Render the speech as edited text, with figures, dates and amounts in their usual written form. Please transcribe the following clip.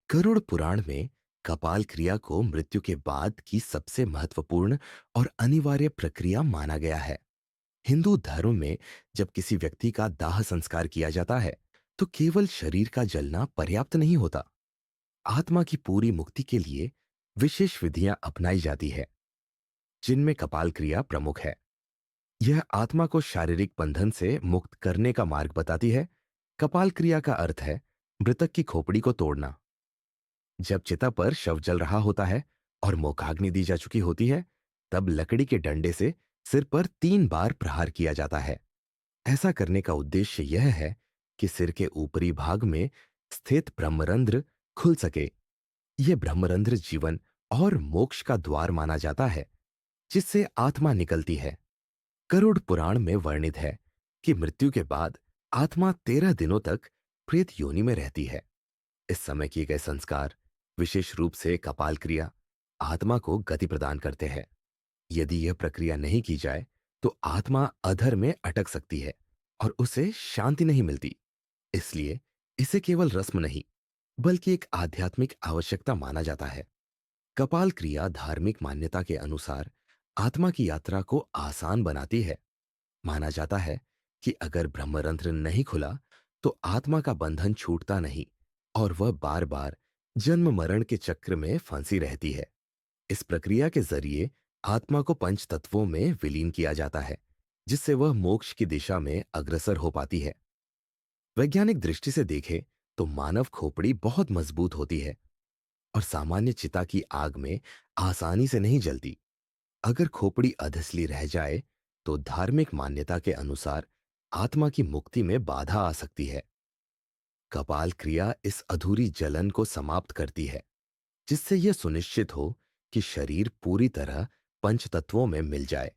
गरुड़ पुराण में कपाल क्रिया को मृत्यु के बाद की सबसे महत्वपूर्ण और अनिवार्य प्रक्रिया माना गया है। हिंदू धर्म में जब किसी व्यक्ति का दाह संस्कार किया जाता है, तो केवल शरीर का जलना पर्याप्त नहीं होता। आत्मा की पूरी मुक्ति के लिए विशेष विधियां अपनाई जाती है, जिनमें कपाल क्रिया प्रमुख है। यह आत्मा को शारीरिक बंधन से मुक्त करने का मार्ग बताती है। कपाल क्रिया का अर्थ है मृतक की खोपड़ी को तोड़ना। जब चिता पर शव जल रहा होता है और मुखाग्नि दी जा चुकी होती है, तब लकड़ी के डंडे से सिर पर 3 बार प्रहार किया जाता है। ऐसा करने का उद्देश्य यह है कि सिर के ऊपरी भाग में स्थित ब्रह्मरंध्र खुल सके। यह ब्रह्मरंध्र जीवन और मोक्ष का द्वार माना जाता है, जिससे आत्मा निकलती है। गरुड़ पुराण में वर्णित है कि मृत्यु के बाद आत्मा 13 दिनों तक प्रेत योनि में रहती है। इस समय किए गए संस्कार, विशेष रूप से कपाल क्रिया, आत्मा को गति प्रदान करते हैं। यदि यह प्रक्रिया नहीं की जाए, तो आत्मा अधर में अटक सकती है और उसे शांति नहीं मिलती। इसलिए इसे केवल रस्म नहीं, बल्कि एक आध्यात्मिक आवश्यकता माना जाता है। कपाल क्रिया धार्मिक मान्यता के अनुसार आत्मा की यात्रा को आसान बनाती है। माना जाता है कि अगर ब्रह्मरंध्र नहीं खुला, तो आत्मा का बंधन छूटता नहीं और वह बार बार जन्म मरण के चक्र में फंसी रहती है। इस प्रक्रिया के जरिए आत्मा को पंच तत्वों में विलीन किया जाता है, जिससे वह मोक्ष की दिशा में अग्रसर हो पाती है। वैज्ञानिक दृष्टि से देखें तो मानव खोपड़ी बहुत मजबूत होती है और सामान्य चिता की आग में आसानी से नहीं जलती। अगर खोपड़ी अधसली रह जाए, तो धार्मिक मान्यता के अनुसार आत्मा की मुक्ति में बाधा आ सकती है। कपाल क्रिया इस अधूरी जलन को समाप्त करती है, जिससे यह सुनिश्चित हो कि शरीर पूरी तरह पंचतत्वों में मिल जाए।